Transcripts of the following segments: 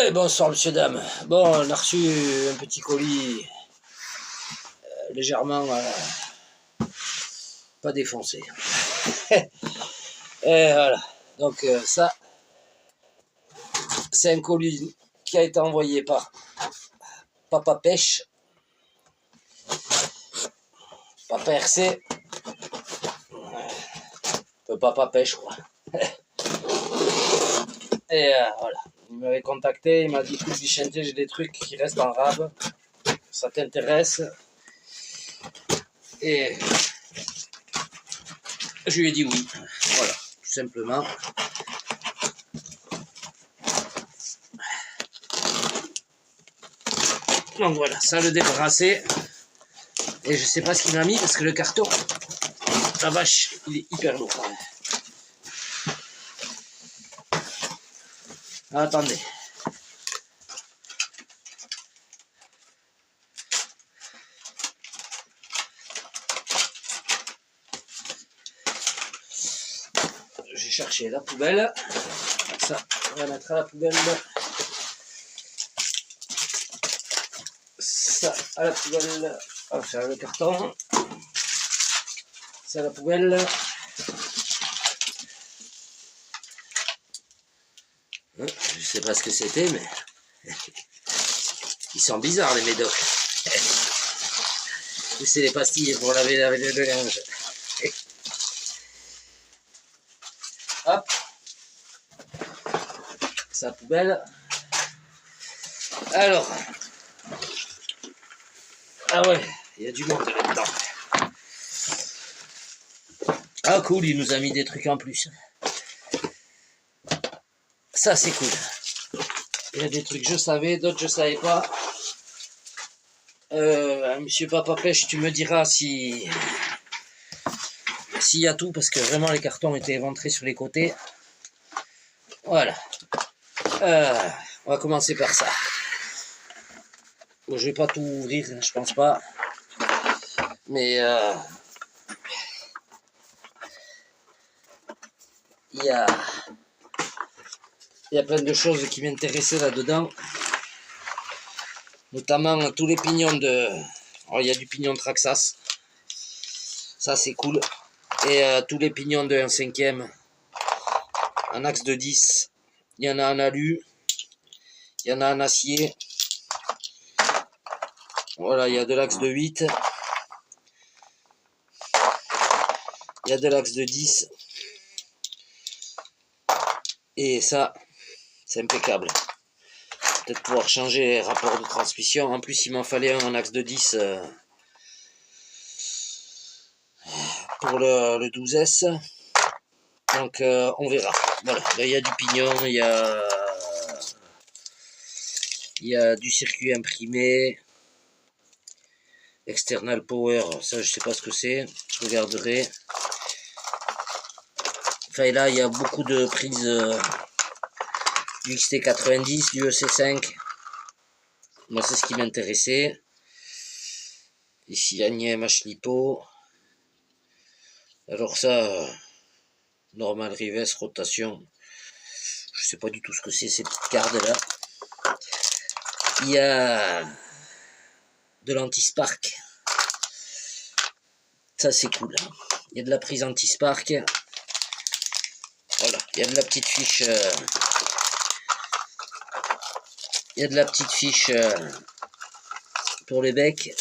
Ouais, bonsoir monsieur, dame. Bon, on a reçu un petit colis légèrement pas défoncé. Et voilà. Donc ça, c'est un colis qui a été envoyé par Papa Pêche, Papa RC, Papa Pêche quoi. Et voilà. Il m'avait contacté, il m'a dit écoute Vicente, j'ai des trucs qui restent en rab, ça t'intéresse? Et je lui ai dit oui. Voilà, tout simplement. Donc voilà, ça le débarrasser. Et je sais pas ce qu'il m'a mis parce que le carton, la vache, il est hyper lourd. Attendez. J'ai cherché la poubelle. Ça, on va mettre à la poubelle. Ça, à la poubelle. On va faire le carton. C'est à la poubelle. Je sais pas ce que c'était, mais ils sont bizarres les médocs. C'est les pastilles pour laver le linge. Hop. C'est la poubelle. Alors. Ah ouais, il y a du monde là-dedans. Ah cool, il nous a mis des trucs en plus. Ça c'est cool. Il y a des trucs que je savais, d'autres je savais pas. Monsieur Papa Pêche, tu me diras si s'il y a tout, parce que vraiment les cartons étaient éventrés sur les côtés. Voilà. On va commencer par ça. Bon, je vais pas tout ouvrir, je pense pas. Mais il y a plein de choses qui m'intéressaient là-dedans. Notamment tous les pignons de... Alors, il y a du pignon Traxxas. Ça, c'est cool. Et tous les pignons de 1/5e en axe de 10. Il y en a en alu. Il y en a en acier. Voilà, il y a de l'axe de 8. Il y a de l'axe de 10. Et ça, c'est impeccable. Peut-être pouvoir changer les rapports de transmission. En plus, il m'en fallait un en axe de 10 pour le 12S. Donc, on verra. Voilà, là, il y a du pignon, il y a du circuit imprimé. External Power, ça, je sais pas ce que c'est. Je regarderai. Enfin, là, il y a beaucoup de prises du XT90, du EC5. Moi, c'est ce qui m'intéressait. Ici, Agnès Machlipo. Alors ça, normal reverse, rotation. Je sais pas du tout ce que c'est, ces petites cartes là. Il y a de l'anti-spark. Ça, c'est cool. Il y a de la prise anti-spark. Voilà, il y a de la petite fiche. Il y a de la petite fiche pour les becs.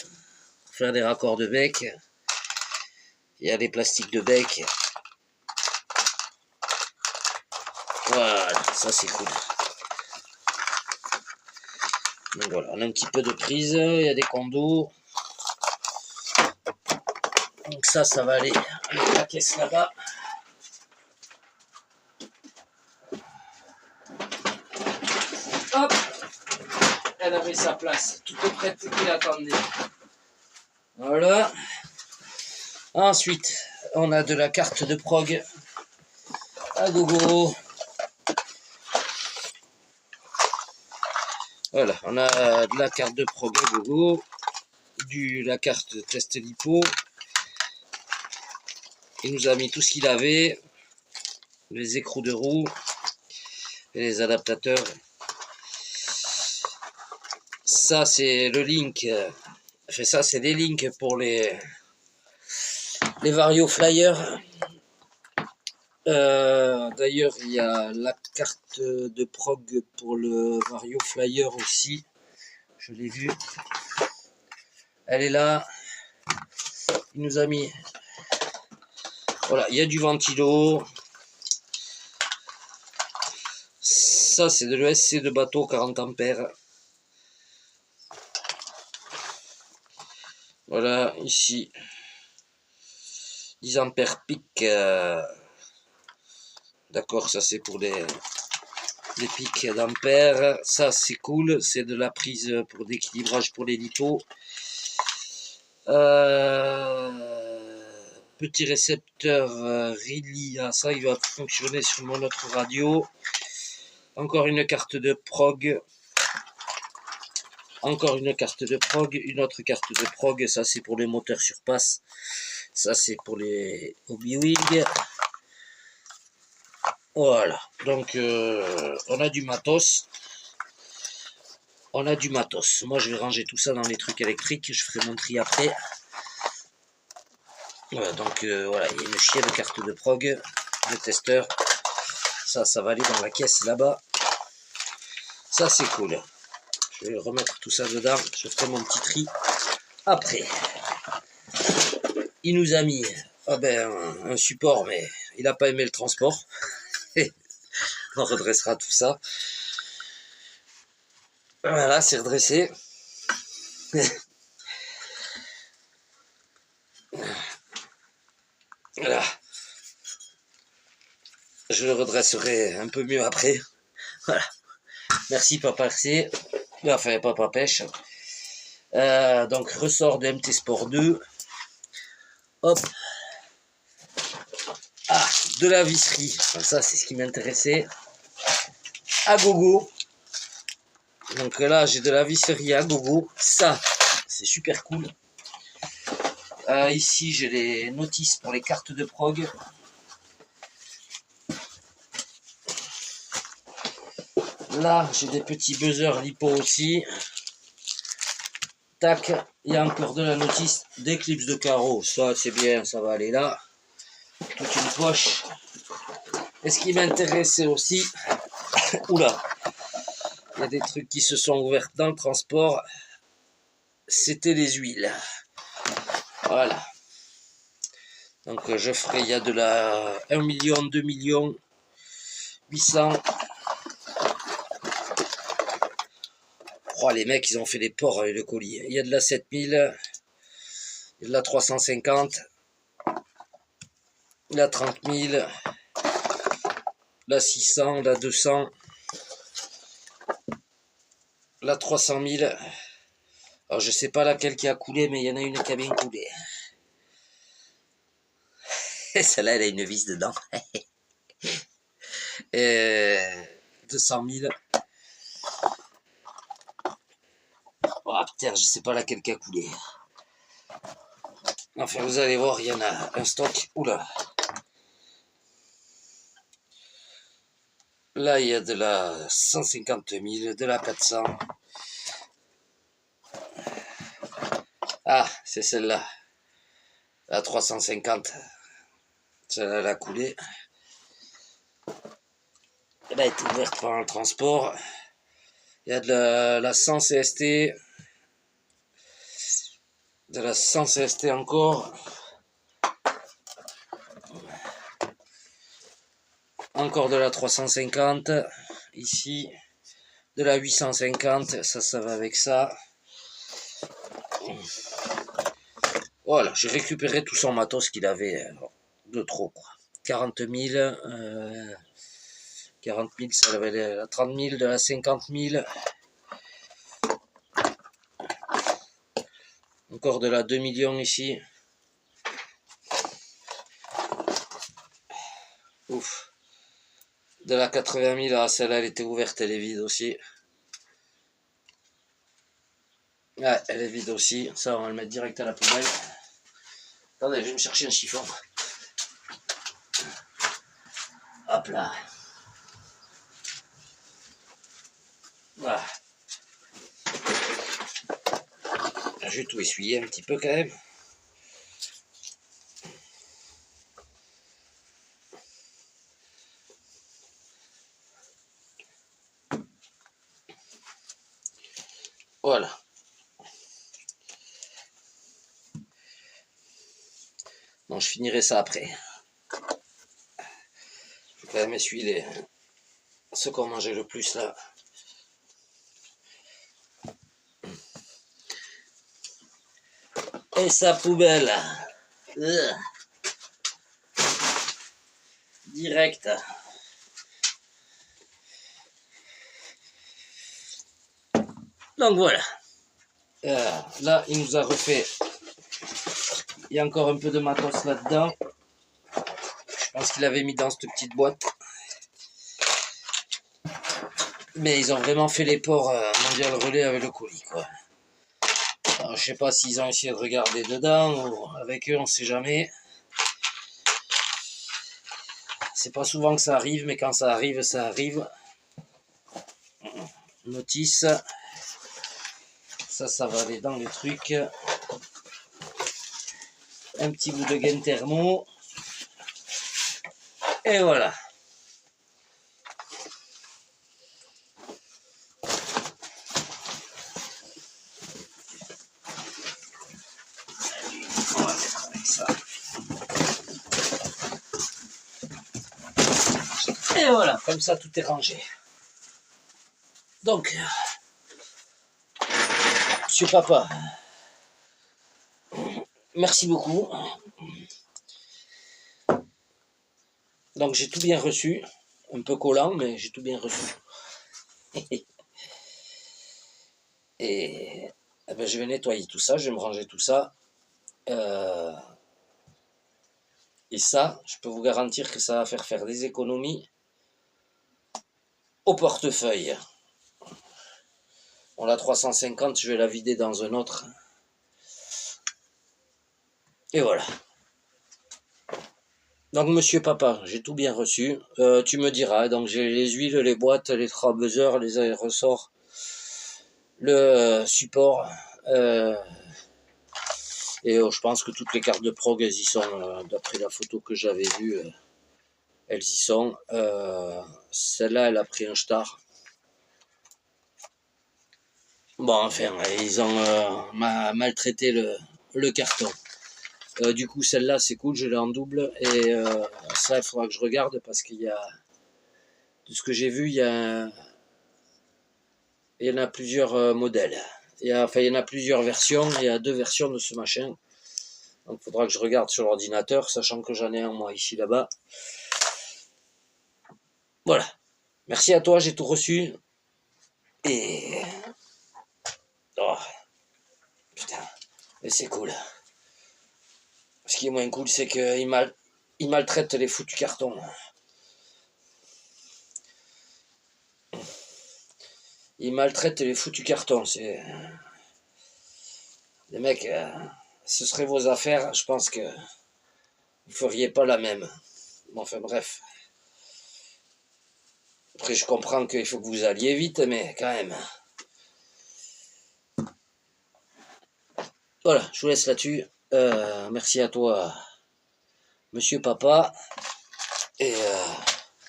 Pour faire des raccords de bec. Il y a les plastiques de bec. Voilà, ça c'est cool. Donc voilà, on a un petit peu de prise. Il y a des condos. Donc ça va aller avec la caisse là-bas. Hop, elle avait sa place, tout est prêt qui l'attendait. Voilà. Ensuite, on a de la carte de prog à gogo. Voilà, on a de la carte de prog à gogo, la carte de test lipo. Il nous a mis tout ce qu'il avait, les écrous de roue et les adaptateurs. ça c'est le link. Ça c'est des links pour les Vario Flyers. D'ailleurs, il y a la carte de prog pour le Vario Flyer aussi. Je l'ai vu. Elle est là. Il nous a mis... Voilà, il y a du ventilo. Ça, c'est de l'ESC de bateau 40 ampères. Voilà, ici. 10 ampères pic. D'accord, ça c'est pour les pics d'ampères. Ça, c'est cool. C'est de la prise pour d'équilibrage pour les lithos. Petit récepteur Ridley, ça il va fonctionner sur mon autre radio. Encore une carte de prog. Encore une carte de prog. Une autre carte de prog. Ça c'est pour les moteurs sur passe. Ça c'est pour les hobby-wing. Voilà. Donc on a du matos. On a du matos. Moi je vais ranger tout ça dans les trucs électriques. Je ferai mon tri après. Voilà, donc voilà, il y a une chienne de carte de prog, de testeur. Ça va aller dans la caisse là-bas. Ça c'est cool. Je vais remettre tout ça dedans. Je ferai mon petit tri après. Il nous a mis un support, mais il n'a pas aimé le transport. On redressera tout ça. Voilà, c'est redressé. Voilà. Je le redresserai un peu mieux après. Voilà. Merci Papa RC. Enfin, Papa Pêche. Donc, ressort de MT Sport 2. Hop. Ah, de la visserie. Ça, c'est ce qui m'intéressait. À gogo. Donc là, j'ai de la visserie à gogo. Ça, c'est super cool. Ici, j'ai les notices pour les cartes de prog. Là, j'ai des petits buzzers lipo aussi. Tac, il y a encore de la notice d'éclipse de carreau. Ça, c'est bien, ça va aller là. Toute une poche. Et ce qui m'intéressait aussi... Oula, il y a des trucs qui se sont ouverts dans le transport. C'était les huiles. Voilà. Donc je ferai, il y a de la 1 million, 2 millions, 800. Oh, les mecs, ils ont fait des porcs avec le colis. Il y a de la 7000, il y a de la 350, la 30 000, la 600, la 200, la 300 000. Alors, je sais pas laquelle qui a coulé, mais il y en a une qui a bien coulé. Celle-là, elle a une vis dedans. Et 200 000. Oh putain, je sais pas laquelle qui a coulé. Enfin, vous allez voir, il y en a un stock. Oula. Là, il y a de la 150 000, de la 400. Ah, c'est celle-là. La 350. Celle-là, elle a coulé. Elle a été ouverte par un transport. Il y a de la 100 CST. De la 100 CST encore. Encore de la 350. Ici. De la 850. Ça va avec ça. Voilà, j'ai récupéré tout son matos qu'il avait de trop, quoi. 40 000. 40 000, ça avait de la 30 000, de la 50 000. Encore de la 2 millions ici. Ouf. De la 80 000, ah, celle-là, elle était ouverte, elle est vide aussi. Ouais, elle est vide aussi. Ça, on va le mettre direct à la poubelle. Attendez, je vais me chercher un chiffon. Hop là. Voilà. je vais tout essuyer un petit peu quand même. Voilà. Bon, je finirai ça après. Je vais quand même essuyer ceux qu'on mangeait le plus là. Et sa poubelle. Direct. Donc voilà. Là, il nous a refait. Il y a encore un peu de matos là-dedans. Je pense qu'il avait mis dans cette petite boîte. Mais ils ont vraiment fait l'effort mondial relais avec le colis, quoi. Alors, je sais pas s'ils ont essayé de regarder dedans ou avec eux, on sait jamais. C'est pas souvent que ça arrive, mais quand ça arrive, ça arrive. Notice. Ça va aller dans les trucs. Un petit bout de gaine thermo. Et voilà. On va mettre avec ça. Et voilà, comme ça tout est rangé. Donc, monsieur papa, merci beaucoup. Donc j'ai tout bien reçu. Un peu collant, mais j'ai tout bien reçu. Et eh ben, je vais nettoyer tout ça, je vais me ranger tout ça. Et ça, je peux vous garantir que ça va faire des économies au portefeuille. Bon, la 350, je vais la vider dans un autre. Et voilà. Donc, monsieur papa, j'ai tout bien reçu. Tu me diras. Donc, j'ai les huiles, les boîtes, les trabuseurs, les aérosorts, le support. Et je pense que toutes les cartes de prog, elles y sont. D'après la photo que j'avais vue, elles y sont. Celle-là, elle a pris un star. Bon, enfin, ils ont maltraité le carton. Du coup, celle-là, c'est cool, je l'ai en double. Et ça, il faudra que je regarde parce qu'il y a... De ce que j'ai vu, il y en a plusieurs modèles. Il y en a plusieurs versions. Il y a 2 versions de ce machin. Donc, il faudra que je regarde sur l'ordinateur, sachant que j'en ai un, moi, ici, là-bas. Voilà. Merci à toi, j'ai tout reçu. Et... Oh, putain, mais c'est cool. Ce qui est moins cool, c'est qu'il maltraite les foutus cartons. Il maltraite les foutus cartons. C'est... Les mecs, ce serait vos affaires, je pense que vous feriez pas la même. Bon, enfin bref. Après, je comprends qu'il faut que vous alliez vite, mais quand même. Voilà, je vous laisse là-dessus. Merci à toi, monsieur papa. Et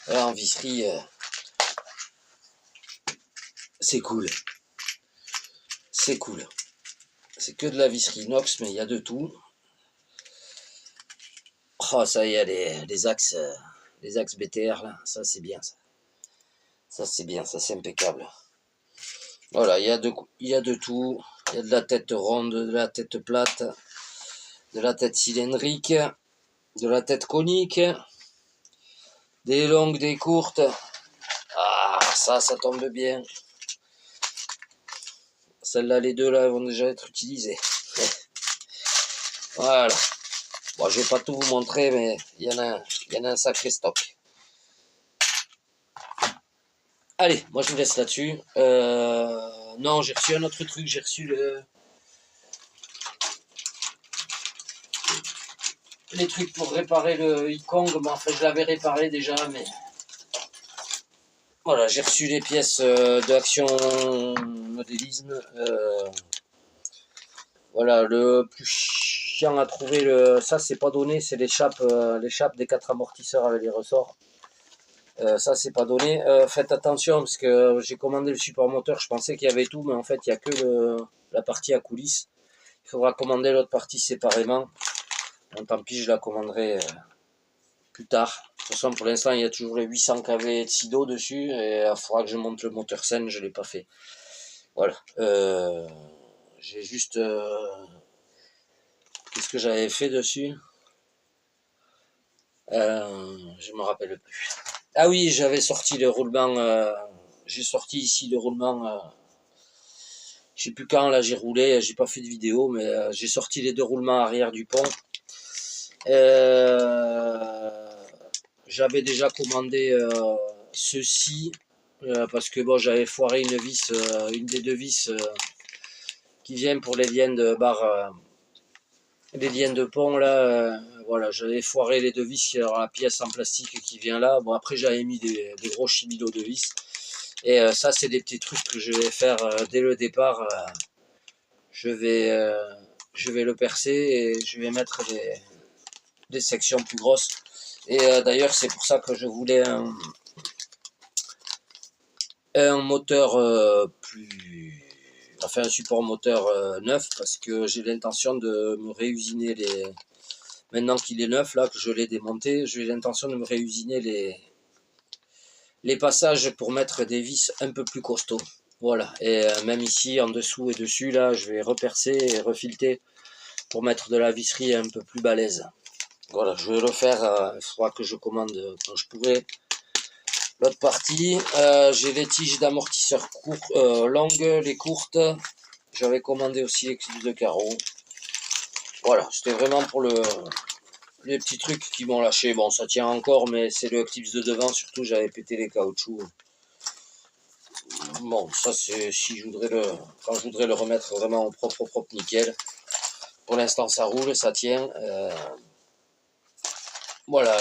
là, en visserie, c'est cool. C'est cool. C'est que de la visserie inox, mais il y a de tout. Oh, ça y est, les axes BTR, là, ça c'est bien, ça. Ça c'est bien, ça c'est impeccable. Voilà, il y a de tout. Il y a de la tête ronde, de la tête plate, de la tête cylindrique, de la tête conique, des longues, des courtes. Ah, ça tombe bien. Celles-là, les deux là vont déjà être utilisées. Voilà. Bon, je vais pas tout vous montrer, mais il y en a un sacré stock. Allez, moi je vous laisse là-dessus. Non, j'ai reçu un autre truc, j'ai reçu les trucs pour réparer le Ikong, mais en fait je l'avais réparé déjà, mais voilà, j'ai reçu les pièces de Action Modélisme. Voilà, le plus chiant à trouver, ça c'est pas donné, c'est l'échappe des 4 amortisseurs avec les ressorts. Ça c'est pas donné. Faites attention parce que j'ai commandé le support moteur, je pensais qu'il y avait tout, mais en fait il n'y a que la partie à coulisses. Il faudra commander l'autre partie séparément. Donc, tant pis, je la commanderai plus tard. De toute façon, pour l'instant, il y a toujours les 800 kV de SIDO dessus. Et il faudra que je monte le moteur Sen, je ne l'ai pas fait. Voilà. J'ai juste... Qu'est-ce que j'avais fait dessus? Je me rappelle plus. Ah oui, j'avais sorti le roulement... j'ai sorti ici le roulement... je sais plus quand, là, j'ai roulé. J'ai pas fait de vidéo, mais j'ai sorti les 2 roulements arrière du pont. J'avais déjà commandé ceci parce que bon, j'avais foiré une vis, une des 2 vis qui vient pour les liens de barre, les liens de pont là. Voilà, j'avais foiré les 2 vis qui la pièce en plastique qui vient là. Bon, après j'avais mis des gros chimilos de vis. Et ça, c'est des petits trucs que je vais faire dès le départ. Je vais le percer et je vais mettre des sections plus grosses. Et d'ailleurs, c'est pour ça que je voulais un moteur enfin un support moteur neuf, parce que j'ai l'intention de me réusiner maintenant qu'il est neuf, là, que je l'ai démonté, j'ai l'intention de me réusiner les passages pour mettre des vis un peu plus costauds. Voilà, et même ici, en dessous et dessus, là, je vais repercer et refileter pour mettre de la visserie un peu plus balèze. Voilà, je vais le faire, il faudra que je commande quand je pourrai. L'autre partie, j'ai les tiges d'amortisseurs longues, les courtes. J'avais commandé aussi les clips de carreaux. Voilà, c'était vraiment pour les petits trucs qui m'ont lâché. Bon, ça tient encore, mais c'est le clips de devant, surtout j'avais pété les caoutchoucs. Bon, ça c'est si je voudrais quand je voudrais le remettre vraiment au propre nickel. Pour l'instant ça roule, ça tient. Voilà,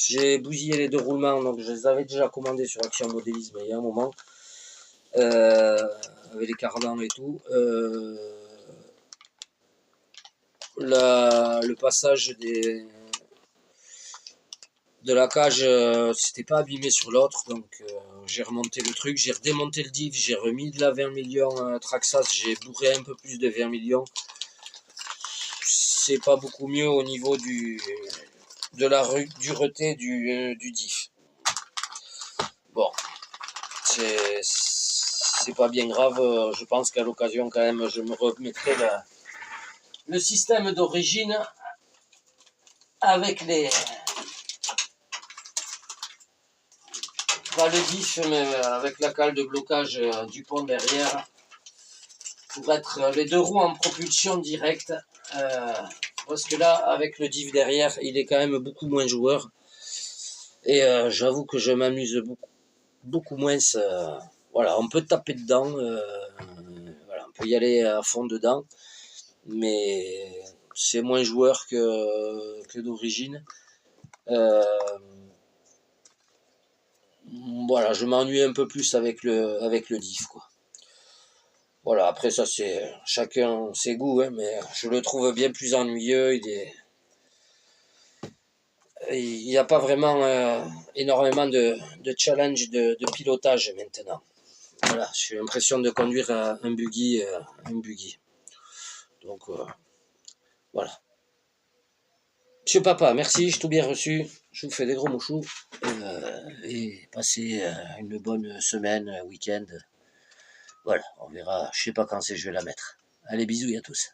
j'ai bousillé les 2 roulements, donc je les avais déjà commandés sur Action Modélisme il y a un moment, avec les cardans et tout. Le passage de la cage, c'était pas abîmé sur l'autre, donc j'ai remonté le truc, j'ai redémonté le diff, j'ai remis de la 20 millions Traxxas, j'ai bourré un peu plus de 20 millions. C'est pas beaucoup mieux au niveau du dureté du diff. Bon, c'est pas bien grave, je pense qu'à l'occasion quand même je me remettrai le système d'origine avec pas le diff, mais avec la cale de blocage du pont derrière, pour être les 2 roues en propulsion directe, parce que là avec le diff derrière il est quand même beaucoup moins joueur, et j'avoue que je m'amuse beaucoup moins. Voilà, on peut taper dedans, voilà, on peut y aller à fond dedans, mais c'est moins joueur que d'origine. Voilà, je m'ennuie un peu plus avec le diff, quoi. Voilà, après ça c'est chacun ses goûts, hein, mais je le trouve bien plus ennuyeux. Il n'y a pas vraiment énormément de challenge de pilotage maintenant. Voilà, j'ai l'impression de conduire un buggy. Donc voilà. Monsieur Papa, merci, j'ai tout bien reçu. Je vous fais des gros mouchous. Et passez une bonne semaine, week-end. Voilà, on verra. Je sais pas quand c'est, je vais la mettre. Allez, bisous à tous.